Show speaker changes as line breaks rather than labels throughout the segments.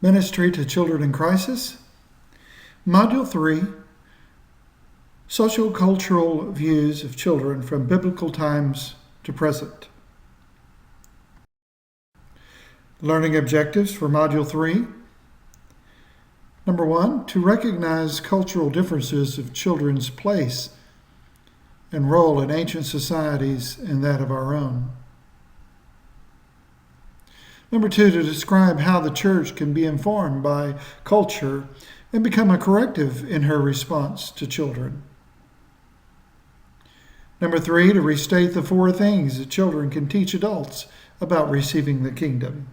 Ministry to Children in Crisis. Module 3, Sociocultural Views of Children from Biblical Times to Present. Learning objectives for Module 3. Number 1, to recognize cultural differences of children's place and role in ancient societies and that of our own. Number 2, to describe how the church can be informed by culture and become a corrective in her response to children. Number 3, to restate the 4 things that children can teach adults about receiving the kingdom.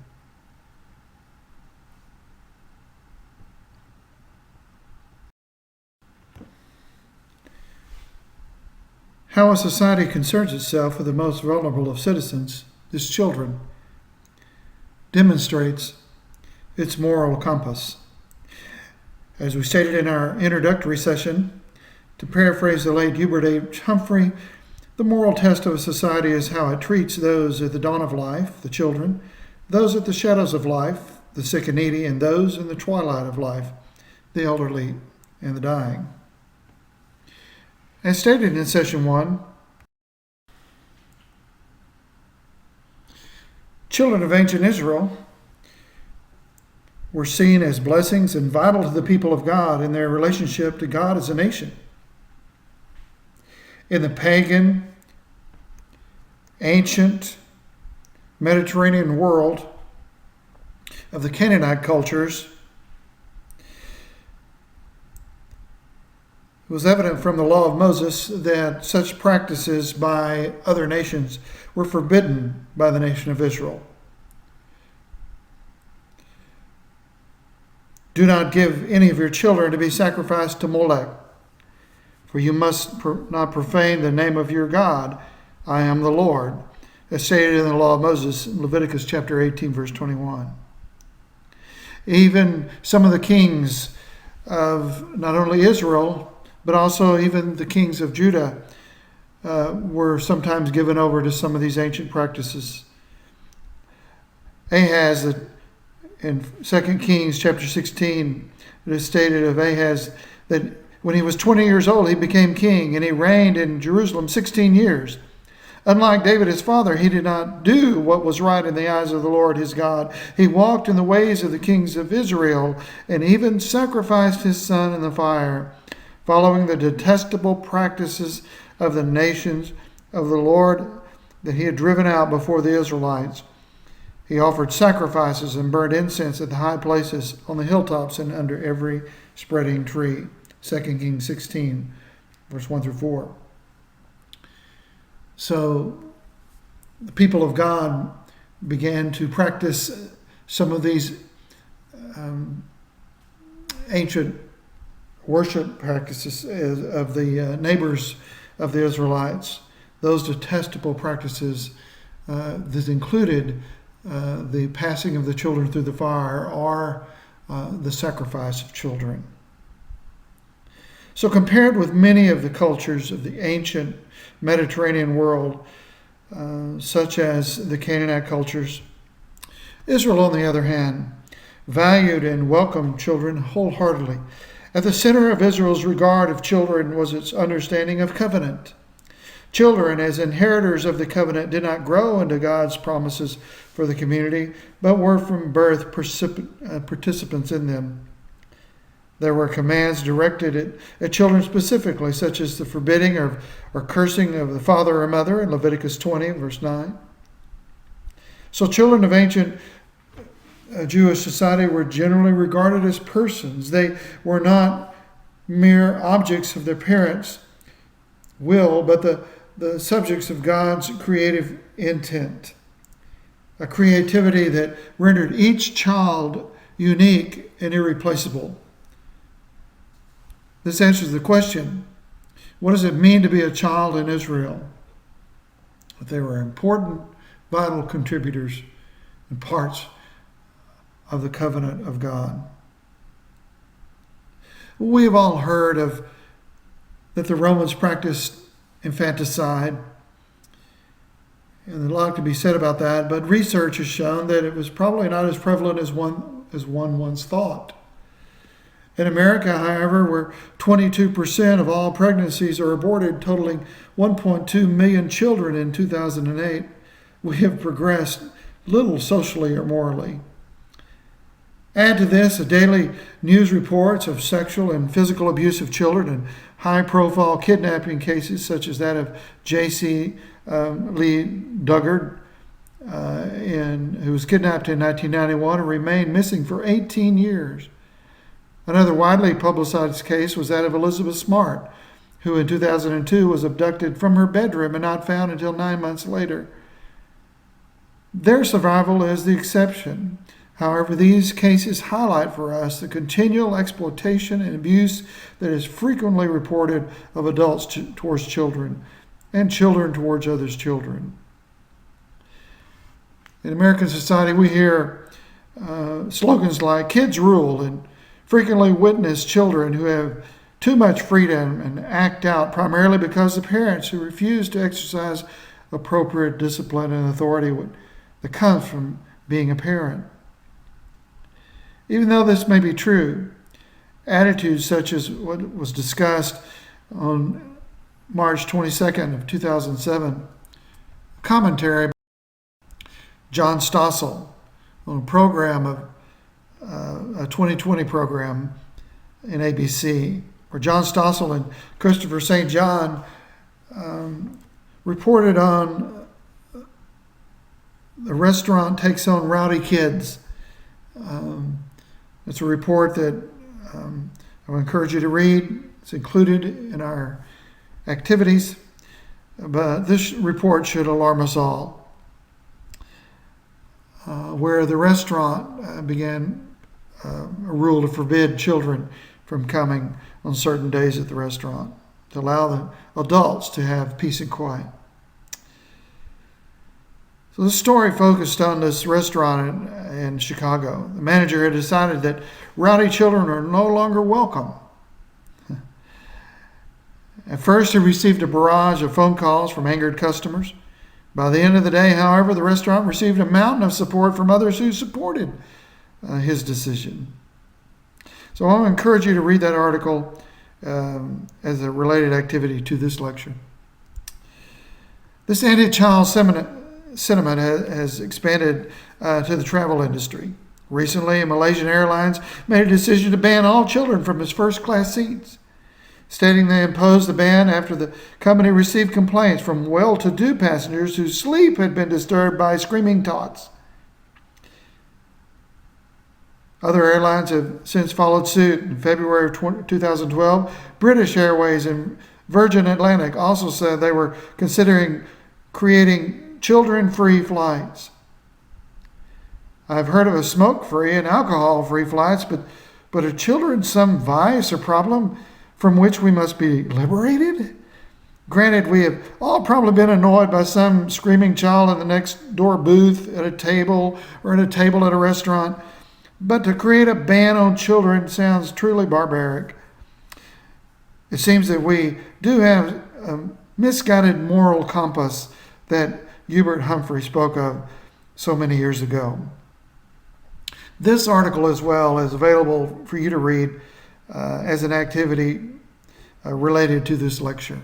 How a society concerns itself with the most vulnerable of citizens, its children, demonstrates its moral compass. As we stated in our introductory session, to paraphrase the late Hubert H. Humphrey, the moral test of a society is how it treats those at the dawn of life, the children, those at the shadows of life, the sick and needy, and those in the twilight of life, the elderly and the dying. As stated in Session 1, children of ancient Israel were seen as blessings and vital to the people of God in their relationship to God as a nation. In the pagan, ancient Mediterranean world of the Canaanite cultures, it was evident from the law of Moses that such practices by other nations were forbidden by the nation of Israel. Do not give any of your children to be sacrificed to Molech, for you must not profane the name of your God. I am the Lord, as stated in the law of Moses in Leviticus chapter 18, verse 21. Even some of the kings of not only Israel, but also even the kings of Judah were sometimes given over to some of these ancient practices. Ahaz, in 2 Kings chapter 16, it is stated of Ahaz that when he was 20 years old, he became king, and he reigned in Jerusalem 16 years. Unlike David his father, he did not do what was right in the eyes of the Lord his God. He walked in the ways of the kings of Israel, and even sacrificed his son in the fire, following the detestable practices of the nations of the Lord that he had driven out before the Israelites. He offered sacrifices and burned incense at the high places, on the hilltops, and under every spreading tree. 2 Kings 16, verse 1 through 4. So the people of God began to practice some of these ancient worship practices of the neighbors of the Israelites. Those detestable practices that included the passing of the children through the fire or the sacrifice of children. So compared with many of the cultures of the ancient Mediterranean world, such as the Canaanite cultures, Israel, on the other hand, valued and welcomed children wholeheartedly. At the center of Israel's regard of children was its understanding of covenant. Children, as inheritors of the covenant, did not grow into God's promises for the community, but were from birth participants in them. There were commands directed at children specifically, such as the forbidding or cursing of the father or mother in Leviticus 20, verse 9. So children of ancient Jewish society were generally regarded as persons. They were not mere objects of their parents' will, but the subjects of God's creative intent. A creativity that rendered each child unique and irreplaceable. This answers the question, what does it mean to be a child in Israel? That they were important, vital contributors and parts of the covenant of God. We have all heard that the Romans practiced infanticide, and a lot to be said about that, but research has shown that it was probably not as prevalent as one as one once thought. In America, however, where 22% of all pregnancies are aborted, totaling 1.2 million children in 2008, we have progressed little socially or morally. Add to this the daily news reports of sexual and physical abuse of children and high-profile kidnapping cases such as that of J.C. Lee Duggard, who was kidnapped in 1991 and remained missing for 18 years. Another widely publicized case was that of Elizabeth Smart, who in 2002 was abducted from her bedroom and not found until 9 months later. Their survival is the exception. However, these cases highlight for us the continual exploitation and abuse that is frequently reported of adults towards children and children towards others' children. In American society, we hear slogans like "kids rule" and frequently witness children who have too much freedom and act out primarily because the parents who refuse to exercise appropriate discipline and authority that comes from being a parent. Even though this may be true, attitudes such as what was discussed on March 22nd of 2007, commentary by John Stossel on a program of a 2020 program in ABC, where John Stossel and Christopher St. John reported on the restaurant takes on rowdy kids. It's a report that I would encourage you to read. It's included in our activities, but this report should alarm us all. Where the restaurant began a rule to forbid children from coming on certain days at the restaurant, to allow the adults to have peace and quiet. So this story focused on this restaurant in Chicago. The manager had decided that rowdy children are no longer welcome. At first, he received a barrage of phone calls from angered customers. By the end of the day, however, the restaurant received a mountain of support from others who supported his decision. So I want to encourage you to read that article as a related activity to this lecture. This anti-child sentiment has expanded to the travel industry. Recently, Malaysian Airlines made a decision to ban all children from its first-class seats, stating they imposed the ban after the company received complaints from well-to-do passengers whose sleep had been disturbed by screaming tots. Other airlines have since followed suit. In February of 2012, British Airways and Virgin Atlantic also said they were considering creating children-free flights. I've heard of a smoke-free and alcohol-free flights, but are children some vice or problem from which we must be liberated? Granted, we have all probably been annoyed by some screaming child in the next door booth at a table or at a table at a restaurant, but to create a ban on children sounds truly barbaric. It seems that we do have a misguided moral compass that Hubert Humphrey spoke of so many years ago. This article as well is available for you to read as an activity related to this lecture.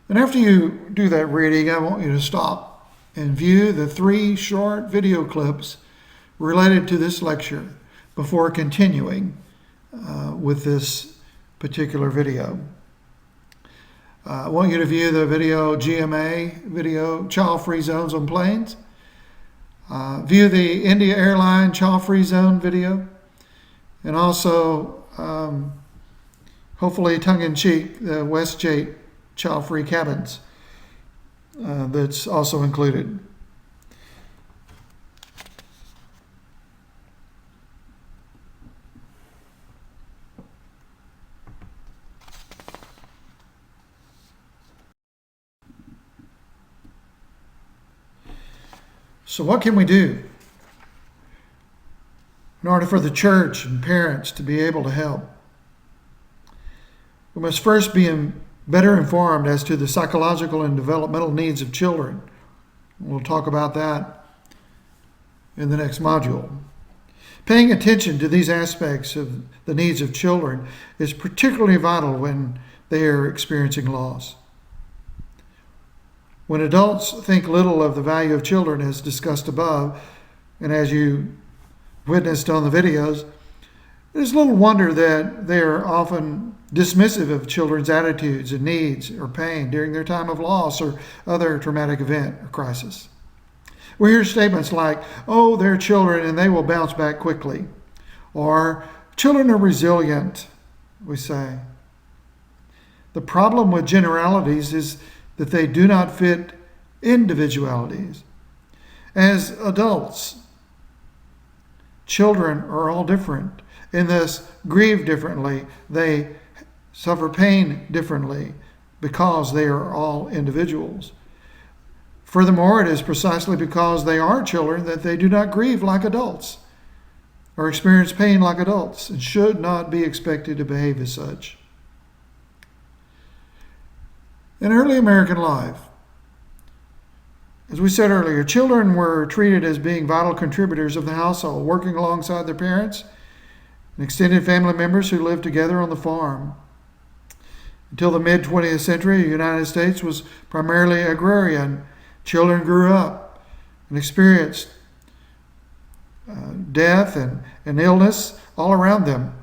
And after you do that reading, I want you to stop and view the 3 short video clips related to this lecture before continuing with this particular video. I want you to view the video GMA video, Child-Free Zones on Planes. View the India Airline Child-Free Zone video. And also, hopefully tongue-in-cheek, the WestJet Child-Free Cabins that's also included. So what can we do in order for the church and parents to be able to help? We must first be better informed as to the psychological and developmental needs of children. We'll talk about that in the next module. Paying attention to these aspects of the needs of children is particularly vital when they are experiencing loss. When adults think little of the value of children, as discussed above, and as you witnessed on the videos, it is little wonder that they are often dismissive of children's attitudes and needs or pain during their time of loss or other traumatic event or crisis. We hear statements like, "Oh, they're children and they will bounce back quickly," or "Children are resilient," we say. The problem with generalities is that they do not fit individualities. As adults, children are all different and thus grieve differently. They suffer pain differently because they are all individuals. Furthermore, it is precisely because they are children that they do not grieve like adults or experience pain like adults and should not be expected to behave as such. In early American life, as we said earlier, children were treated as being vital contributors of the household, working alongside their parents and extended family members who lived together on the farm. Until the mid-20th century, the United States was primarily agrarian. Children grew up and experienced death and illness all around them.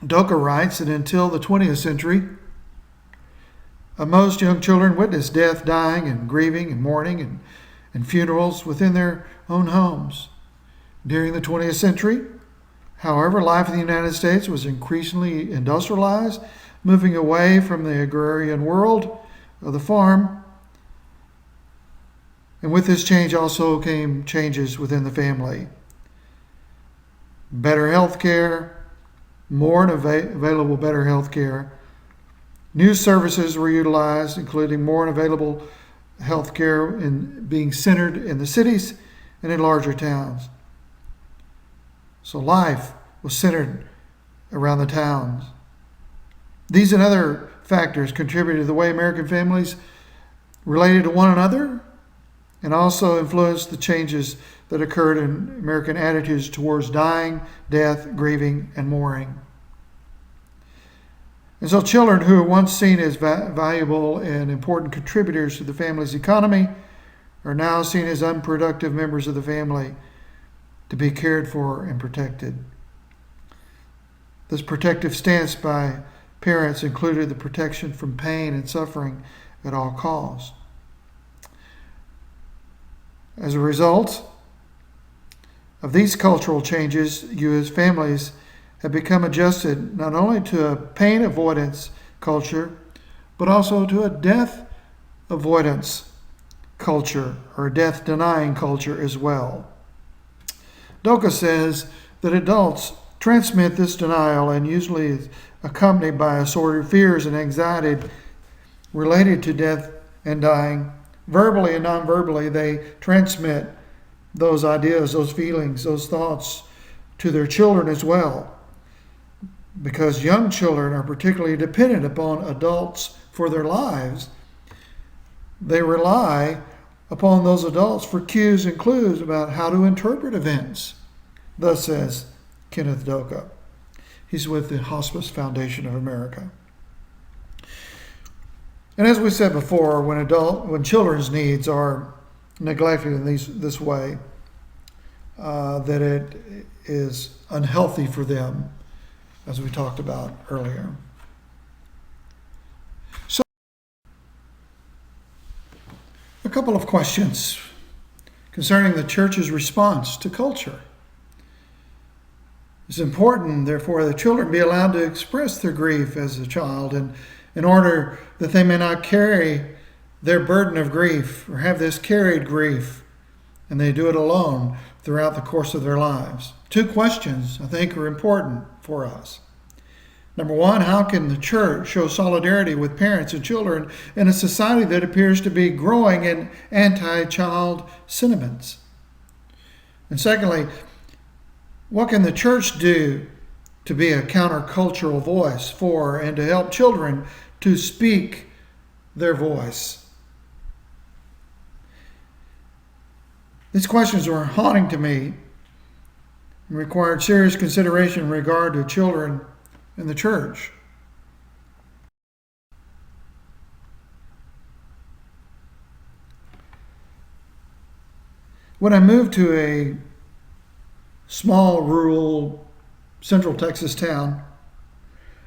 Doka writes that until the 20th century, most young children witnessed death, dying, and grieving, and mourning, and funerals within their own homes. During the 20th century, however, life in the United States was increasingly industrialized, moving away from the agrarian world of the farm. And with this change also came changes within the family. Better health care, more and available better health care. New services were utilized, including more and available health care being centered in the cities and in larger towns. So life was centered around the towns. These and other factors contributed to the way American families related to one another and also influenced the changes that occurred in American attitudes towards dying, death, grieving, and mourning. And so children who were once seen as valuable and important contributors to the family's economy are now seen as unproductive members of the family to be cared for and protected. This protective stance by parents included the protection from pain and suffering at all costs. As a result of these cultural changes, you as families have become adjusted not only to a pain avoidance culture, but also to a death avoidance culture or death denying culture as well. Doka says that adults transmit this denial and usually is accompanied by assorted fears and anxiety related to death and dying. Verbally and non-verbally, they transmit those ideas, those feelings, those thoughts to their children as well. Because young children are particularly dependent upon adults for their lives, they rely upon those adults for cues and clues about how to interpret events. Thus says Kenneth Doka. He's with the Hospice Foundation of America. And as we said before, when children's needs are neglected in this way, that it is unhealthy for them, as we talked about earlier. So, a couple of questions concerning the church's response to culture. It's important, therefore, that children be allowed to express their grief as a child, and in order that they may not carry their burden of grief or have this carried grief, and they do it alone throughout the course of their lives. Two questions I think are important for us. Number one, how can the church show solidarity with parents and children in a society that appears to be growing in anti-child sentiments? And secondly, what can the church do to be a countercultural voice for and to help children to speak their voice? These questions were haunting to me and required serious consideration in regard to children in the church. When I moved to a small, rural, central Texas town,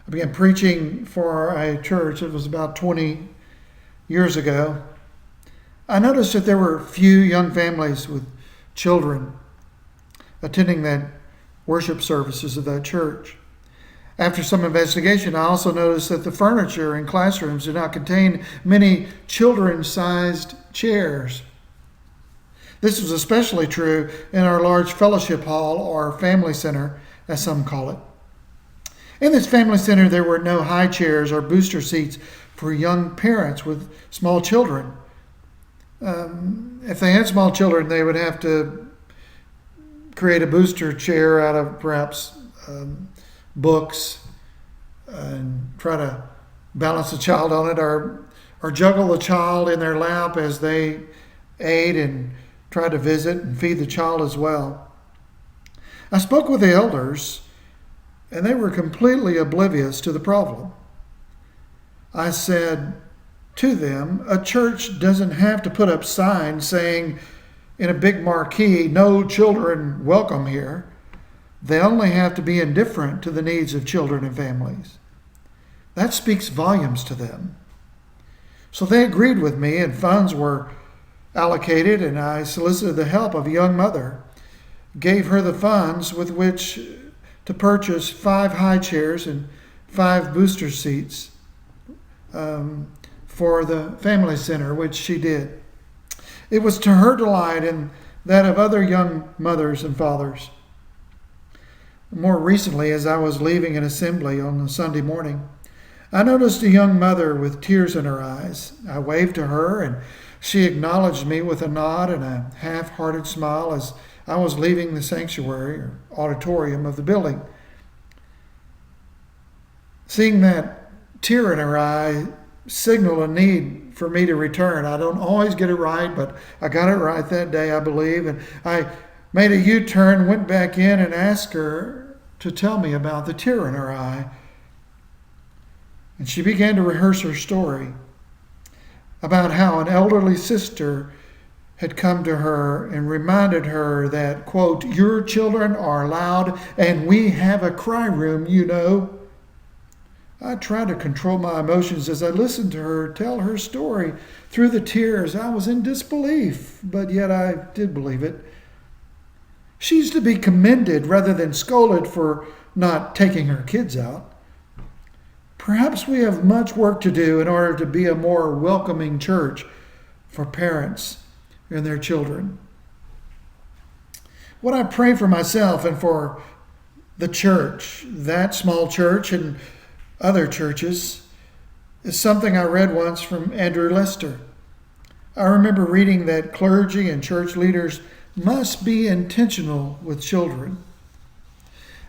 I began preaching for a church. It was about 20 years ago. I noticed that there were few young families with children attending that worship services of that church. After some investigation, I also noticed that the furniture in classrooms did not contain many children-sized chairs. This was especially true in our large fellowship hall, or family center, as some call it. In this family center, there were no high chairs or booster seats for young parents with small children. If they had small children, they would have to create a booster chair out of perhaps books and try to balance the child on it, or juggle the child in their lap as they ate and tried to visit and feed the child as well. I spoke with the elders, and they were completely oblivious to the problem. I said to them, a church doesn't have to put up signs saying in a big marquee, "No children welcome here." They only have to be indifferent to the needs of children and families. That speaks volumes to them. So they agreed with me, and funds were allocated, and I solicited the help of a young mother, gave her the funds with which to purchase 5 high chairs and 5 booster seats for the family center, which she did. It was to her delight and that of other young mothers and fathers. More recently, as I was leaving an assembly on a Sunday morning, I noticed a young mother with tears in her eyes. I waved to her, and she acknowledged me with a nod and a half-hearted smile as I was leaving the sanctuary or auditorium of the building. Seeing that tear in her eye signaled a need for me to return. I don't always get it right, but I got it right that day, I believe. And I made a U-turn, went back in, and asked her to tell me about the tear in her eye. And she began to rehearse her story about how an elderly sister had come to her and reminded her that, quote, "Your children are loud and we have a cry room, you know." I tried to control my emotions as I listened to her tell her story. Through the tears, I was in disbelief, but yet I did believe it. She's to be commended rather than scolded for not taking her kids out. Perhaps we have much work to do in order to be a more welcoming church for parents and their children. What I pray for myself and for the church, that small church and other churches, is something I read once from Andrew Lester. I remember reading that clergy and church leaders must be intentional with children.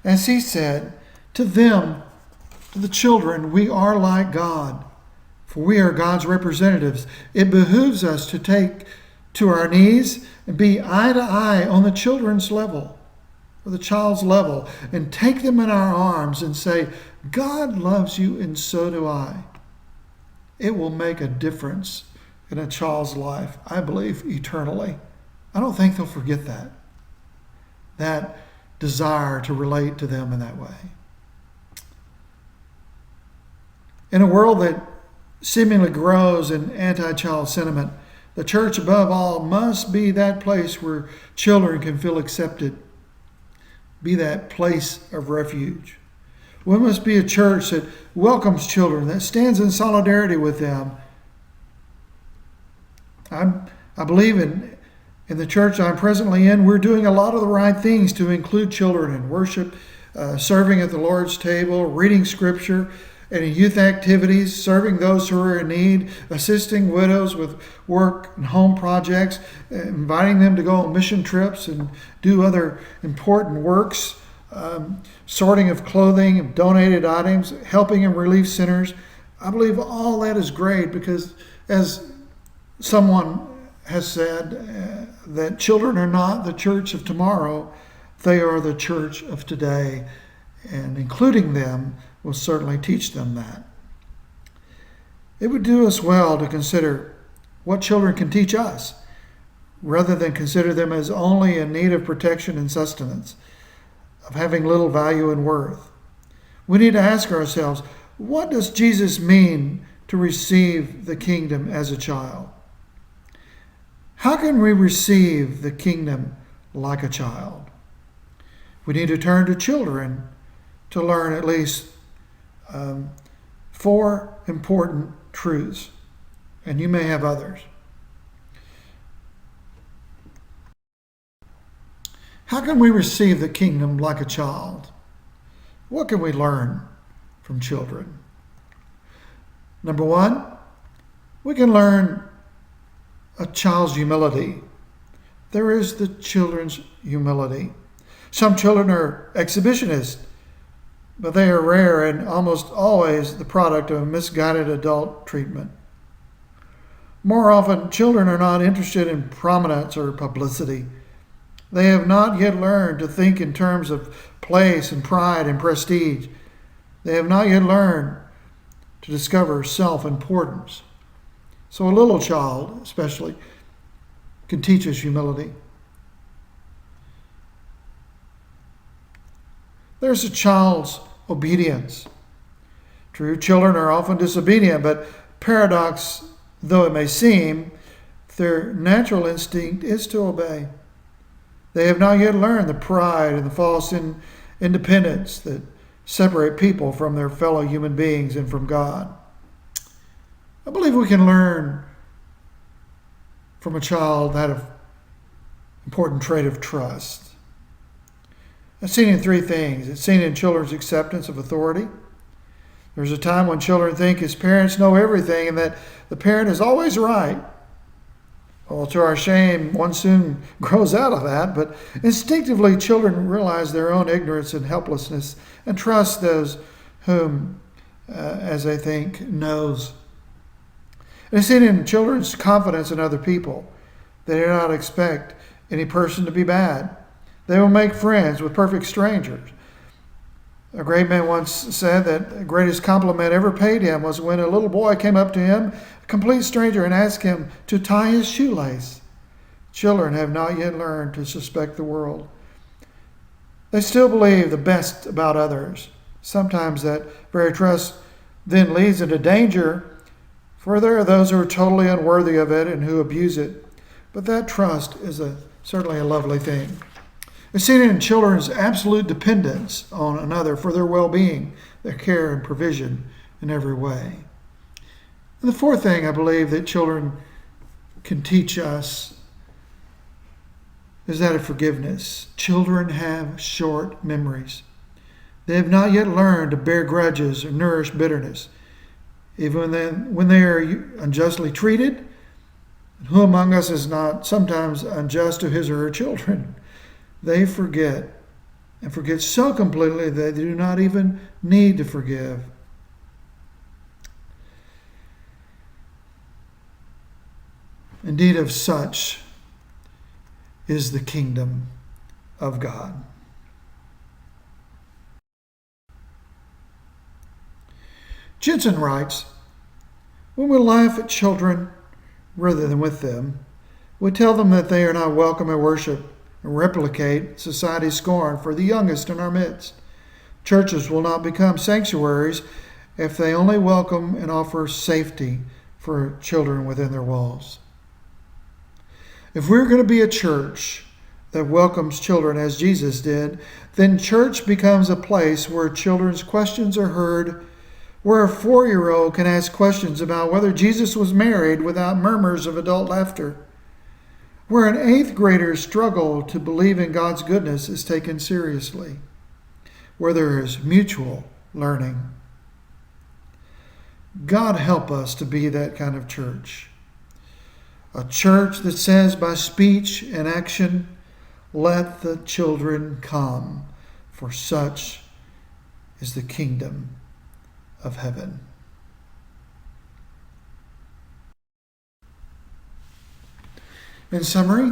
As he said, to them, to the children, we are like God, for we are God's representatives. It behooves us to take to our knees and be eye to eye on the children's level, or the child's level, and take them in our arms and say, "God loves you and so do I." It will make a difference in a child's life, I believe, eternally. I don't think they'll forget that desire to relate to them in that way. In a world that seemingly grows in anti-child sentiment, the church above all must be that place where children can feel accepted, be that place of refuge. We must be a church that welcomes children, that stands in solidarity with them. I believe in the church I'm presently in, we're doing a lot of the right things to include children in worship, serving at the Lord's table, reading Scripture, and in youth activities, serving those who are in need, assisting widows with work and home projects, inviting them to go on mission trips and do other important works, sorting of clothing and donated items, helping in relief centers. I believe all that is great because, as someone has said that children are not the church of tomorrow, they are the church of today, and including them will certainly teach them that. It would do us well to consider what children can teach us, rather than consider them as only in need of protection and sustenance, of having little value and worth. We need to ask ourselves, what does Jesus mean to receive the kingdom as a child? How can we receive the kingdom like a child? We need to turn to children to learn at least 4 important truths, and you may have others. How can we receive the kingdom like a child? What can we learn from children? Number 1, we can learn a child's humility. There is the children's humility. Some children are exhibitionists, but they are rare and almost always the product of misguided adult treatment. More often, children are not interested in prominence or publicity. They have not yet learned to think in terms of place and pride and prestige. They have not yet learned to discover self-importance. So a little child, especially, can teach us humility. There's a child's obedience. True, children are often disobedient, but paradox though it may seem, their natural instinct is to obey. They have not yet learned the pride and the false independence that separate people from their fellow human beings and from God. I believe we can learn from a child that important trait of trust. It's seen in 3 things. It's seen in children's acceptance of authority. There's a time when children think his parents know everything and that the parent is always right. Well, to our shame, one soon grows out of that, but instinctively children realize their own ignorance and helplessness and trust those whom, as they think, knows. And it's seen in children's confidence in other people. They do not expect any person to be bad. They will make friends with perfect strangers. A great man once said that the greatest compliment ever paid him was when a little boy came up to him, a complete stranger, and asked him to tie his shoelace. Children have not yet learned to suspect the world. They still believe the best about others. Sometimes that very trust then leads into danger, for there are those who are totally unworthy of it and who abuse it. But that trust is certainly a lovely thing. It's seen in children's absolute dependence on another for their well-being, their care and provision in every way. And the 4th thing I believe that children can teach us is that of forgiveness. Children have short memories. They have not yet learned to bear grudges or nourish bitterness. Even when they are unjustly treated, who among us is not sometimes unjust to his or her children? They forget, and forget so completely that they do not even need to forgive. Indeed, of such is the kingdom of God. Jensen writes, when we laugh at children rather than with them, we tell them that they are not welcome at worship and replicate society's scorn for the youngest in our midst. Churches will not become sanctuaries if they only welcome and offer safety for children within their walls. If we're going to be a church that welcomes children as Jesus did, then church becomes a place where children's questions are heard, where a 4-year-old can ask questions about whether Jesus was married without murmurs of adult laughter, where an 8th grader's struggle to believe in God's goodness is taken seriously, where there is mutual learning. God help us to be that kind of church. A church that says by speech and action, let the children come, for such is the kingdom of heaven. In summary,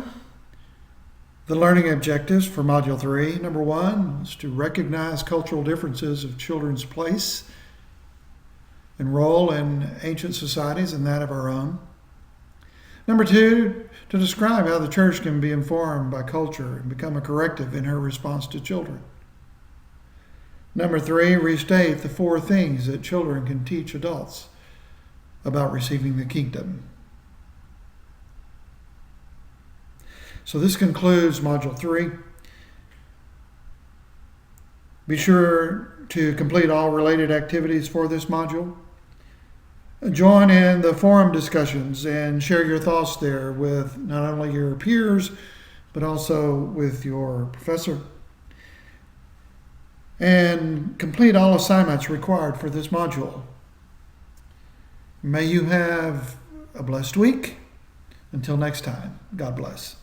the learning objectives for Module 3, number 1, is to recognize cultural differences of children's place and role in ancient societies and that of our own. Number 2, to describe how the church can be informed by culture and become a corrective in her response to children. Number 3, restate the 4 things that children can teach adults about receiving the kingdom. So this concludes Module 3. Be sure to complete all related activities for this module. Join in the forum discussions and share your thoughts there with not only your peers, but also with your professor. And complete all assignments required for this module. May you have a blessed week. Until next time, God bless.